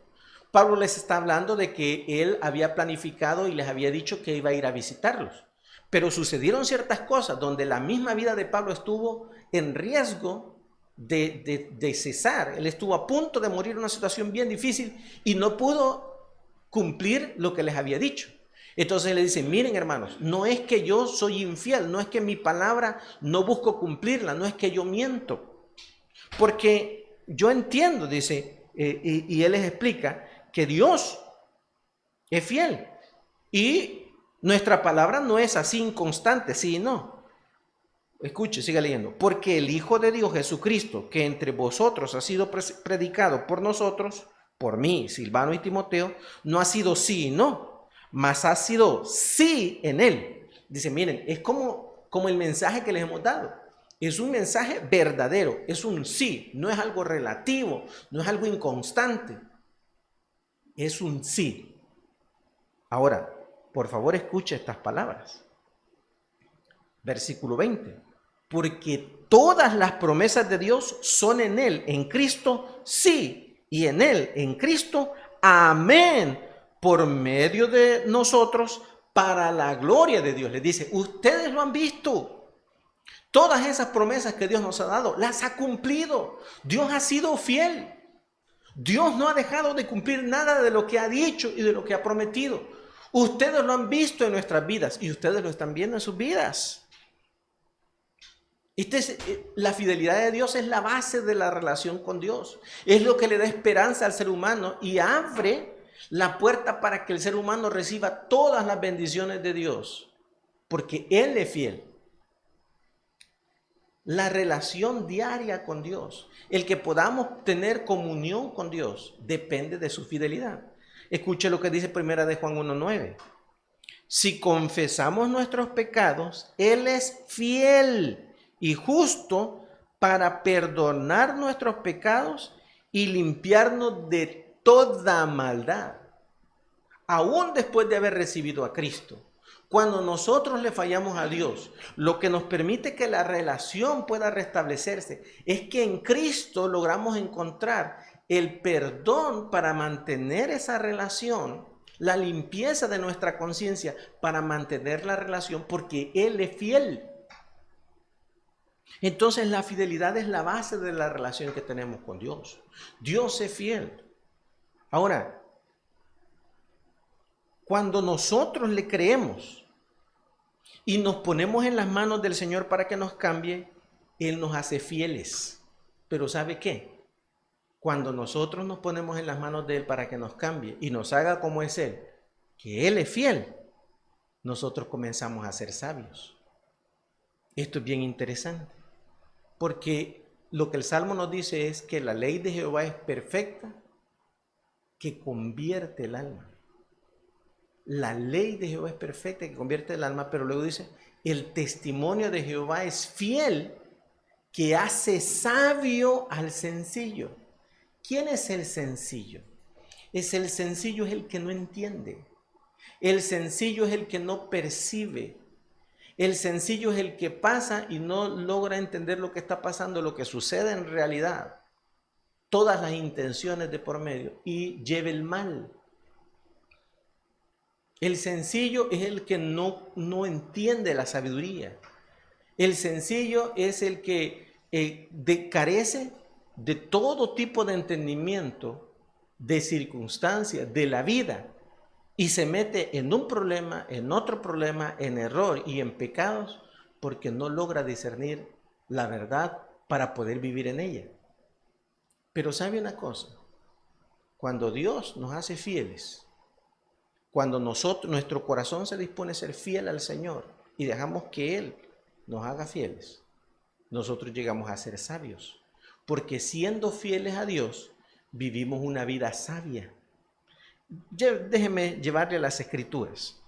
Pablo les está hablando de que él había planificado y les había dicho que iba a ir a visitarlos. Pero sucedieron ciertas cosas donde la misma vida de Pablo estuvo en riesgo de cesar. Él estuvo a punto de morir en una situación bien difícil y no pudo cumplir lo que les había dicho. Entonces le dicen, miren hermanos, no es que yo soy infiel, no es que mi palabra no busco cumplirla, no es que yo miento. Porque yo entiendo, dice, y él les explica que Dios es fiel y nuestra palabra no es así inconstante, sí y no. Escuche, siga leyendo. Porque el Hijo de Dios Jesucristo, que entre vosotros ha sido predicado por nosotros, por mí, Silvano y Timoteo, no ha sido sí y no, mas ha sido sí en él. Dice, miren, es como el mensaje que les hemos dado. Es un mensaje verdadero, es un sí, no es algo relativo, no es algo inconstante. Es un sí. Ahora, por favor, escuche estas palabras. Versículo 20. Porque todas las promesas de Dios son en Él, en Cristo, sí, y en Él, en Cristo, amén, por medio de nosotros, para la gloria de Dios. Les dice, ustedes lo han visto. Todas esas promesas que Dios nos ha dado, las ha cumplido. Dios ha sido fiel. Dios no ha dejado de cumplir nada de lo que ha dicho y de lo que ha prometido. Ustedes lo han visto en nuestras vidas y ustedes lo están viendo en sus vidas. La fidelidad de Dios es la base de la relación con Dios. Es lo que le da esperanza al ser humano y abre la puerta para que el ser humano reciba todas las bendiciones de Dios, porque Él es fiel. La relación diaria con Dios, el que podamos tener comunión con Dios, depende de su fidelidad. Escuche lo que dice primera de Juan 1:9. Si confesamos nuestros pecados, Él es fiel y justo para perdonar nuestros pecados y limpiarnos de toda maldad. Aún después de haber recibido a Cristo, Cuando nosotros le fallamos a Dios, lo que nos permite que la relación pueda restablecerse es que en Cristo logramos encontrar el perdón para mantener esa relación, la limpieza de nuestra conciencia para mantener la relación, porque Él es fiel. Entonces la fidelidad es la base de la relación que tenemos con Dios. Dios es fiel. Ahora, cuando nosotros le creemos y nos ponemos en las manos del Señor para que nos cambie, Él nos hace fieles. Pero ¿sabe qué? Cuando nosotros nos ponemos en las manos de Él para que nos cambie y nos haga como es Él, que Él es fiel, nosotros comenzamos a ser sabios. Esto es bien interesante, porque lo que el Salmo nos dice es que la ley de Jehová es perfecta, que convierte el alma. La ley de Jehová es perfecta, que convierte el alma, pero luego dice, el testimonio de Jehová es fiel, que hace sabio al sencillo. ¿Quién es el sencillo? El sencillo es el que no entiende. El sencillo es el que no percibe. El sencillo es el que pasa y no logra entender lo que está pasando, lo que sucede en realidad. Todas las intenciones de por medio y lleva el mal. El sencillo es el que no entiende la sabiduría. El sencillo es el que carece de todo tipo de entendimiento, de circunstancias, de la vida, y se mete en un problema, en otro problema, en error y en pecados, porque no logra discernir la verdad para poder vivir en ella. Pero ¿sabe una cosa? Cuando Dios nos hace fieles, cuando nuestro corazón se dispone a ser fiel al Señor y dejamos que Él nos haga fieles, nosotros llegamos a ser sabios. Porque siendo fieles a Dios, vivimos una vida sabia. Déjeme llevarle a las Escrituras.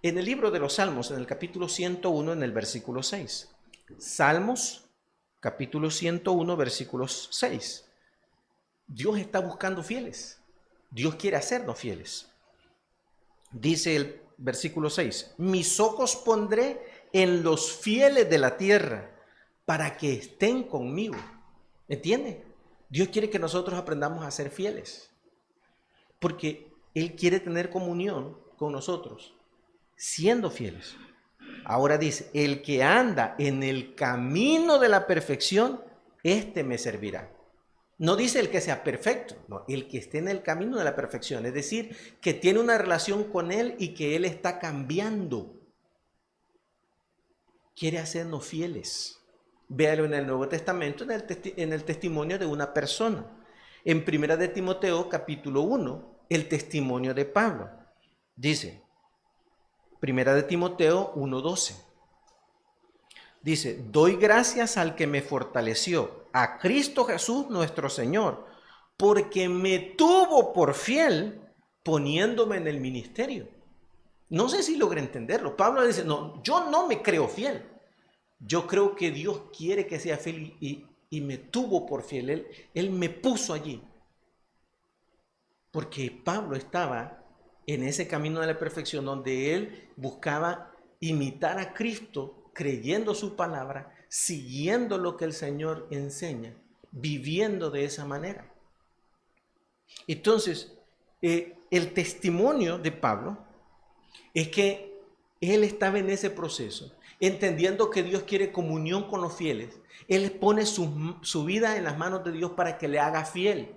En el libro de los Salmos, en el capítulo 101, en el versículo 6. Salmos, capítulo 101, versículo 6. Dios está buscando fieles. Dios quiere hacernos fieles. Dice el versículo 6, mis ojos pondré en los fieles de la tierra para que estén conmigo. ¿Entiende? Dios quiere que nosotros aprendamos a ser fieles, porque Él quiere tener comunión con nosotros, siendo fieles. Ahora dice, el que anda en el camino de la perfección, este me servirá. No dice el que sea perfecto, no, el que esté en el camino de la perfección, es decir, que tiene una relación con Él y que Él está cambiando. Quiere hacernos fieles. Véalo en el Nuevo Testamento, en el testimonio de una persona. En 1 de Timoteo, capítulo 1, el testimonio de Pablo. Dice, 1 de Timoteo 1:12. Dice, doy gracias al que me fortaleció, a Cristo Jesús nuestro Señor, porque me tuvo por fiel poniéndome en el ministerio. No sé si logré entenderlo. Pablo dice, no, yo no me creo fiel. Yo creo que Dios quiere que sea fiel y me tuvo por fiel. Él me puso allí. Porque Pablo estaba en ese camino de la perfección donde él buscaba imitar a Cristo, creyendo su palabra, siguiendo lo que el Señor enseña, viviendo de esa manera. Entonces, el testimonio de Pablo es que él estaba en ese proceso, entendiendo que Dios quiere comunión con los fieles. Él pone su vida en las manos de Dios para que le haga fiel.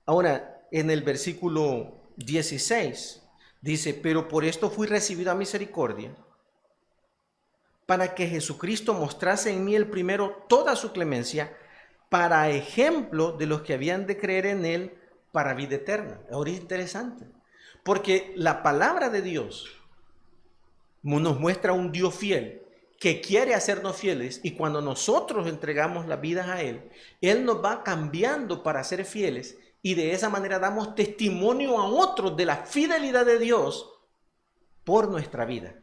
Ahora, en el versículo 16, dice, pero por esto fui recibido a misericordia, para que Jesucristo mostrase en mí el primero toda su clemencia, para ejemplo de los que habían de creer en Él para vida eterna. Ahora es interesante, porque la palabra de Dios nos muestra un Dios fiel que quiere hacernos fieles, y cuando nosotros entregamos las vidas a Él, Él nos va cambiando para ser fieles, y de esa manera damos testimonio a otros de la fidelidad de Dios por nuestra vida.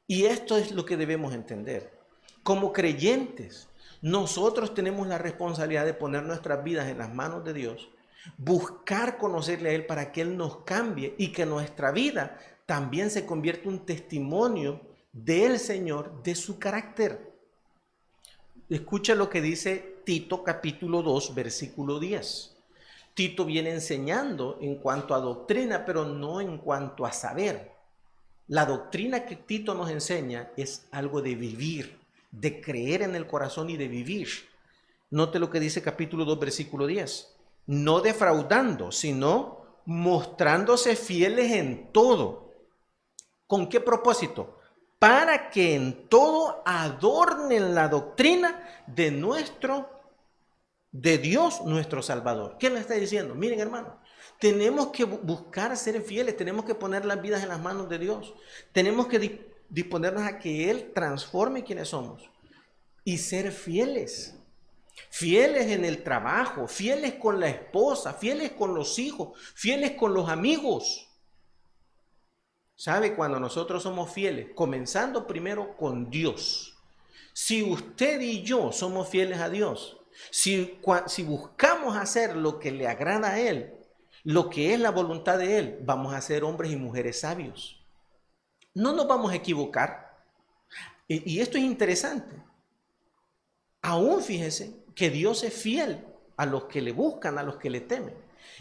Y esto es lo que debemos entender. Como creyentes, nosotros tenemos la responsabilidad de poner nuestras vidas en las manos de Dios, buscar conocerle a Él para que Él nos cambie y que nuestra vida también se convierte en un testimonio del Señor, de su carácter. Escucha lo que dice Tito capítulo 2, versículo 10. Tito viene enseñando en cuanto a doctrina, pero no en cuanto a saber. La doctrina que Tito nos enseña es algo de vivir, de creer en el corazón y de vivir. Note lo que dice capítulo 2, versículo 10. No defraudando, sino mostrándose fieles en todo. ¿Con qué propósito? Para que en todo adornen la doctrina de Dios nuestro Salvador. ¿Qué le está diciendo? Miren, hermano, tenemos que buscar ser fieles, tenemos que poner las vidas en las manos de Dios, tenemos que disponernos a que Él transforme quienes somos y ser fieles. Fieles en el trabajo, fieles con la esposa, fieles con los hijos, fieles con los amigos. ¿Sabe? Cuando nosotros somos fieles, comenzando primero con Dios. Si usted y yo somos fieles a Dios, si buscamos hacer lo que le agrada a Él, lo que es la voluntad de Él, vamos a ser hombres y mujeres sabios. No nos vamos a equivocar. Y esto es interesante. Aún fíjese que Dios es fiel a los que le buscan, a los que le temen.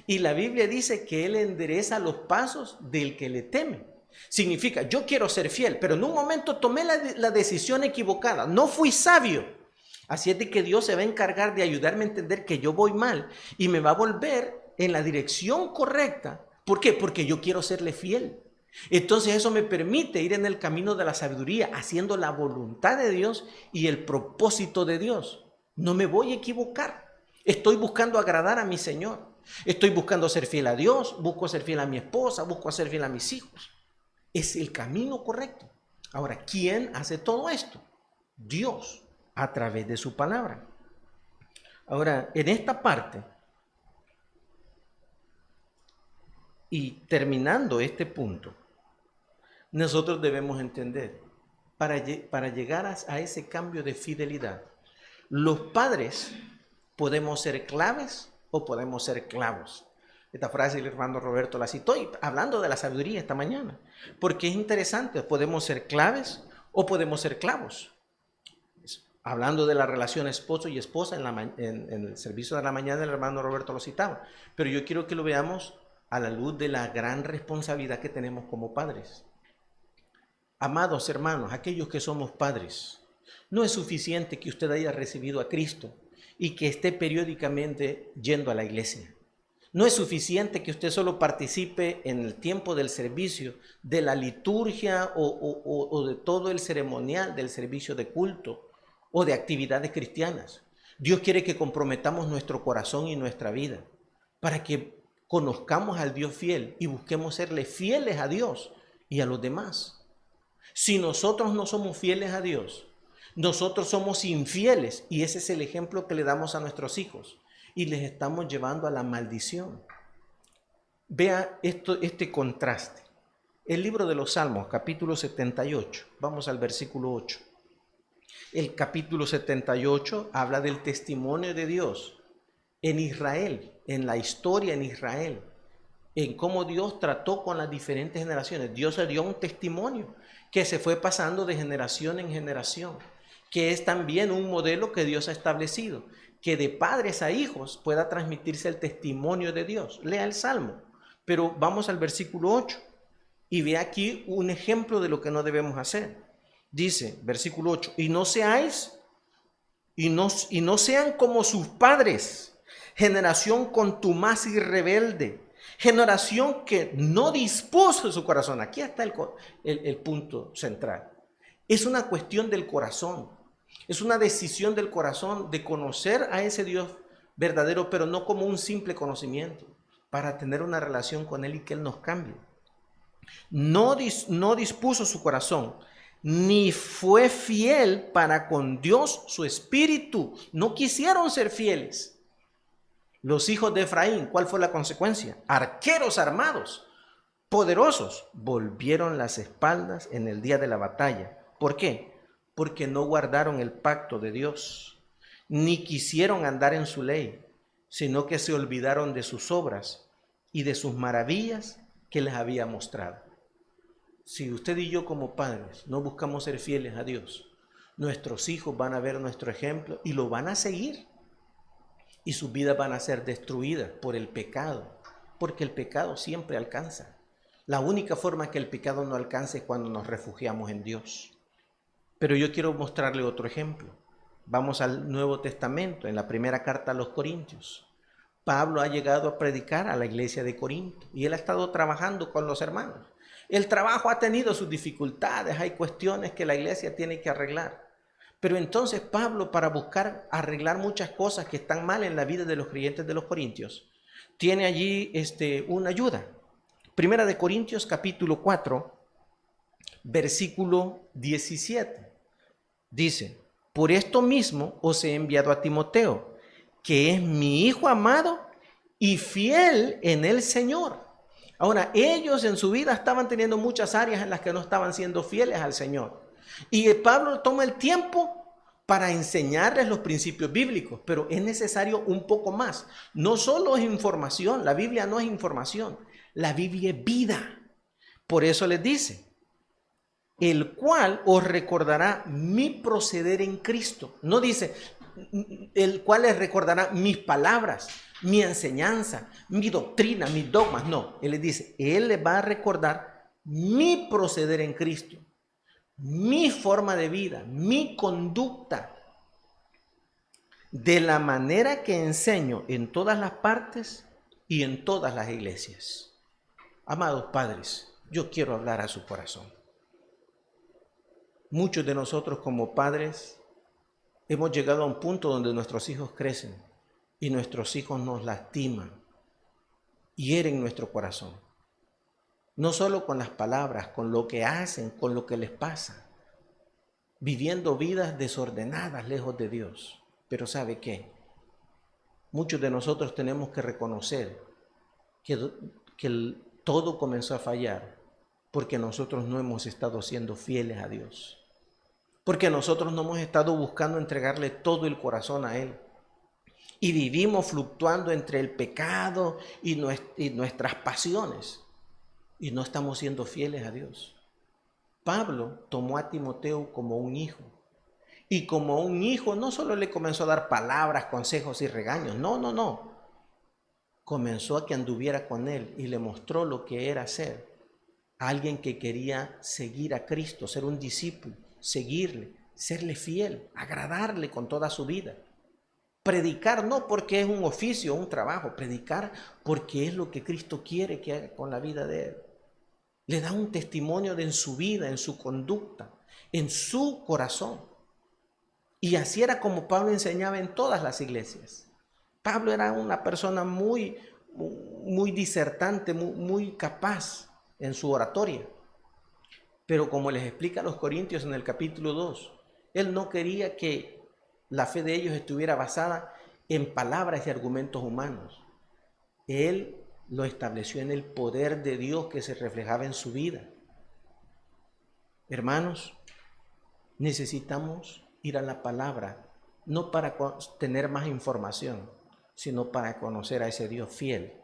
Y la Biblia dice que Él endereza los pasos del que le teme. Significa, yo quiero ser fiel, pero en un momento tomé la decisión equivocada, no fui sabio. Así es de que Dios se va a encargar de ayudarme a entender que yo voy mal y me va a volver en la dirección correcta. ¿Por qué? Porque yo quiero serle fiel. Entonces eso me permite ir en el camino de la sabiduría, haciendo la voluntad de Dios y el propósito de Dios. No me voy a equivocar. Estoy buscando agradar a mi Señor. Estoy buscando ser fiel a Dios, busco ser fiel a mi esposa, busco ser fiel a mis hijos. Es el camino correcto. Ahora, ¿quién hace todo esto? Dios, a través de su palabra. Ahora, en esta parte, y terminando este punto, nosotros debemos entender, para llegar a ese cambio de fidelidad, los padres podemos ser claves o podemos ser clavos. Esta frase el hermano Roberto la citó, y hablando de la sabiduría esta mañana, porque es interesante, podemos ser claves o podemos ser clavos. Hablando de la relación esposo y esposa, en el servicio de la mañana el hermano Roberto lo citaba, pero yo quiero que lo veamos a la luz de la gran responsabilidad que tenemos como padres. Amados hermanos, aquellos que somos padres, no es suficiente que usted haya recibido a Cristo y que esté periódicamente yendo a la iglesia. No es suficiente que usted solo participe en el tiempo del servicio, de la liturgia o de todo el ceremonial del servicio de culto o de actividades cristianas. Dios quiere que comprometamos nuestro corazón y nuestra vida para que conozcamos al Dios fiel y busquemos serle fieles a Dios y a los demás. Si nosotros no somos fieles a Dios, nosotros somos infieles, y ese es el ejemplo que le damos a nuestros hijos y les estamos llevando a la maldición. Vea este contraste. El libro de los Salmos, capítulo 78, vamos al versículo 8. El capítulo 78 habla del testimonio de Dios en Israel, en la historia en Israel, en cómo Dios trató con las diferentes generaciones. Dios le dio un testimonio que se fue pasando de generación en generación, que es también un modelo que Dios ha establecido, que de padres a hijos pueda transmitirse el testimonio de Dios. Lea el Salmo, pero vamos al versículo 8 y ve aquí un ejemplo de lo que no debemos hacer. Dice, versículo 8, y no sean como sus padres, generación contumaz y rebelde, generación que no dispuso de su corazón. Aquí está el punto central. Es una cuestión del corazón. Es una decisión del corazón de conocer a ese Dios verdadero, pero no como un simple conocimiento, para tener una relación con Él y que Él nos cambie. No dispuso su corazón, ni fue fiel para con Dios su espíritu. No quisieron ser fieles. Los hijos de Efraín, ¿cuál fue la consecuencia? Arqueros armados, poderosos, volvieron las espaldas en el día de la batalla. ¿Por qué? Porque no guardaron el pacto de Dios, ni quisieron andar en su ley, sino que se olvidaron de sus obras y de sus maravillas que les había mostrado. si usted y yo como padres no buscamos ser fieles a Dios, nuestros hijos van a ver nuestro ejemplo y lo van a seguir. Y sus vidas van a ser destruidas por el pecado, porque el pecado siempre alcanza. La única forma que el pecado no alcance es cuando nos refugiamos en Dios. Pero yo quiero mostrarle otro ejemplo. Vamos al Nuevo Testamento, en la primera carta a los Corintios. Pablo ha llegado a predicar a la iglesia de Corinto y él ha estado trabajando con los hermanos. El trabajo ha tenido sus dificultades, hay cuestiones que la iglesia tiene que arreglar. Pero entonces Pablo, para buscar arreglar muchas cosas que están mal en la vida de los creyentes de los Corintios, tiene allí una ayuda. Primera de Corintios capítulo 4, versículo 17. Dice: por esto mismo os he enviado a Timoteo, que es mi hijo amado y fiel en el Señor. Ahora, ellos en su vida estaban teniendo muchas áreas en las que no estaban siendo fieles al Señor. Y Pablo toma el tiempo para enseñarles los principios bíblicos, pero es necesario un poco más. No solo es información, la Biblia no es información, la Biblia es vida. Por eso les dice: el cual os recordará mi proceder en Cristo. No dice el cual les recordará mis palabras, mi enseñanza, mi doctrina, mis dogmas. No, él les dice, él les va a recordar mi proceder en Cristo, mi forma de vida, mi conducta, de la manera que enseño en todas las partes y en todas las iglesias. Amados padres, yo quiero hablar a su corazón. Muchos de nosotros como padres hemos llegado a un punto donde nuestros hijos crecen y nuestros hijos nos lastiman, hieren nuestro corazón. No solo con las palabras, con lo que hacen, con lo que les pasa, viviendo vidas desordenadas lejos de Dios. Pero ¿sabe qué? Muchos de nosotros tenemos que reconocer que todo comenzó a fallar porque nosotros no hemos estado siendo fieles a Dios. Porque nosotros no hemos estado buscando entregarle todo el corazón a Él. Y vivimos fluctuando entre el pecado y nuestras pasiones. Y no estamos siendo fieles a Dios. Pablo tomó a Timoteo como un hijo. Y como un hijo no solo le comenzó a dar palabras, consejos y regaños. No. Comenzó a que anduviera con él y le mostró lo que era ser alguien que quería seguir a Cristo, ser un discípulo, seguirle, serle fiel, agradarle con toda su vida. Predicar no porque es un oficio, un trabajo, predicar porque es lo que Cristo quiere que haga con la vida de él. Le da un testimonio de en su vida, en su conducta, en su corazón. Y así era como Pablo enseñaba en todas las iglesias. Pablo era una persona muy disertante, muy capaz en su oratoria. Pero como les explica a los Corintios en el capítulo 2, él no quería que la fe de ellos estuviera basada en palabras y argumentos humanos. Él lo estableció en el poder de Dios que se reflejaba en su vida. Hermanos, necesitamos ir a la palabra, no para tener más información, sino para conocer a ese Dios fiel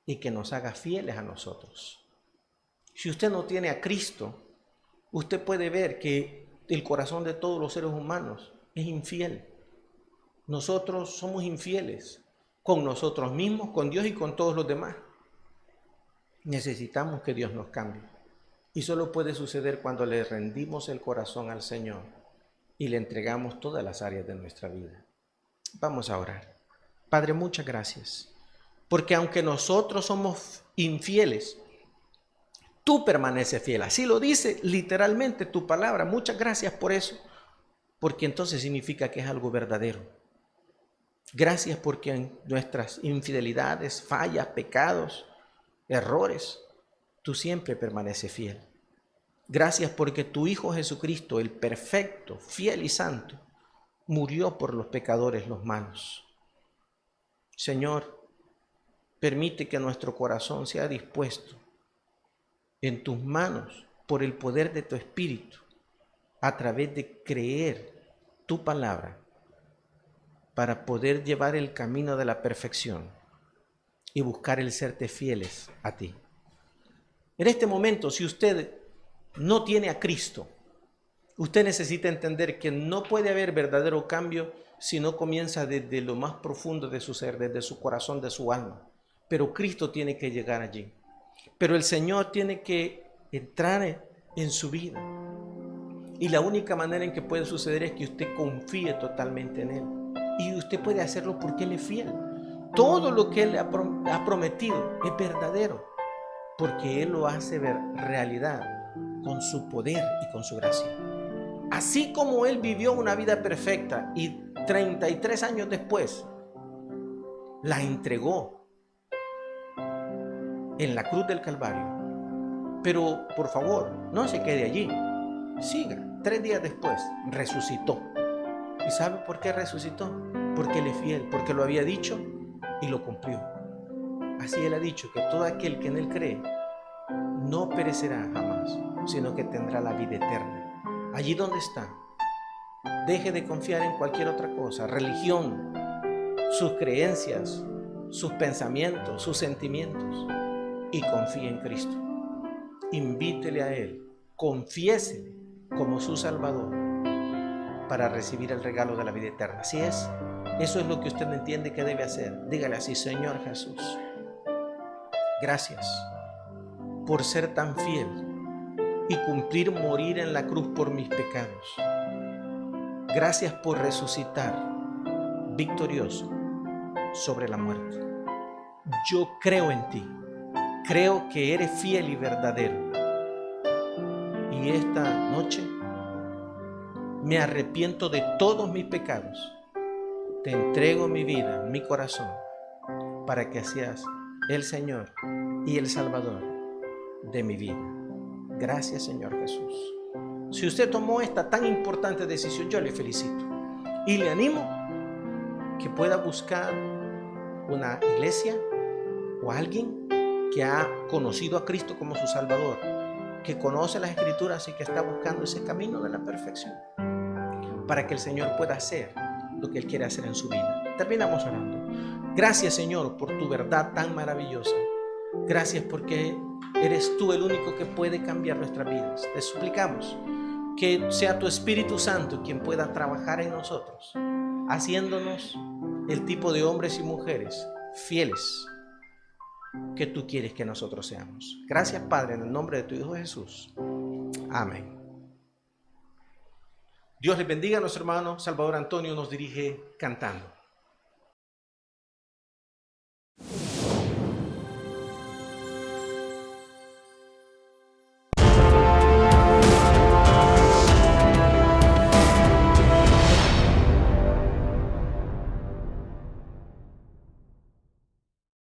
y que nos haga fieles a nosotros. Si usted no tiene a Cristo, usted puede ver que el corazón de todos los seres humanos es infiel. Nosotros somos infieles con nosotros mismos, con Dios y con todos los demás. Necesitamos que Dios nos cambie. Y solo puede suceder cuando le rendimos el corazón al Señor y le entregamos todas las áreas de nuestra vida. Vamos a orar. Padre, muchas gracias. Porque aunque nosotros somos infieles, tú permaneces fiel. Así lo dice literalmente tu palabra. Muchas gracias por eso. Porque entonces significa que es algo verdadero. Gracias porque en nuestras infidelidades, fallas, pecados, errores, tú siempre permaneces fiel. Gracias porque tu Hijo Jesucristo, el perfecto, fiel y santo, murió por los pecadores, los malos. Señor, permite que nuestro corazón sea dispuesto en tus manos por el poder de tu Espíritu, a través de creer tu palabra, para poder llevar el camino de la perfección y buscar el serte fieles a ti. En este momento, si usted no tiene a Cristo, usted necesita entender que no puede haber verdadero cambio si no comienza desde lo más profundo de su ser, desde su corazón, de su alma. Pero Cristo tiene que llegar allí. Pero el Señor tiene que entrar en su vida. Y la única manera en que puede suceder es que usted confíe totalmente en Él. Y usted puede hacerlo porque Él es fiel. Todo lo que Él le ha prometido es verdadero, porque Él lo hace ver realidad con su poder y con su gracia. Así como Él vivió una vida perfecta y 33 años después la entregó en la cruz del Calvario. Pero por favor, no se quede allí. Siga. 3 días después resucitó. ¿Y sabe por qué resucitó? Porque Él es fiel, porque lo había dicho y lo cumplió. Así Él ha dicho que todo aquel que en Él cree no perecerá jamás, sino que tendrá la vida eterna. Allí donde está, deje de confiar en cualquier otra cosa, religión, sus creencias, sus pensamientos, sus sentimientos, y confíe en Cristo. Invítele a Él, confiésele como su Salvador para recibir el regalo de la vida eterna. Así es, eso es lo que usted entiende que debe hacer. Dígale así: Señor Jesús, gracias por ser tan fiel y cumplir morir en la cruz por mis pecados. Gracias por resucitar victorioso sobre la muerte. Yo creo en ti, creo que eres fiel y verdadero. Y esta noche me arrepiento de todos mis pecados. Te entrego mi vida, mi corazón, para que seas el Señor y el Salvador de mi vida. Gracias, Señor Jesús. Si usted tomó esta tan importante decisión, yo le felicito y le animo que pueda buscar una iglesia o alguien que ha conocido a Cristo como su Salvador, que conoce las Escrituras y que está buscando ese camino de la perfección, para que el Señor pueda hacer lo que Él quiere hacer en su vida. Terminamos orando. Gracias, Señor, por tu verdad tan maravillosa. Gracias porque eres tú el único que puede cambiar nuestras vidas. Te suplicamos que sea tu Espíritu Santo quien pueda trabajar en nosotros, haciéndonos el tipo de hombres y mujeres fieles que tú quieres que nosotros seamos. Gracias, Padre, en el nombre de tu Hijo Jesús. Amén. Dios les bendiga. Nuestro hermano Salvador Antonio nos dirige cantando.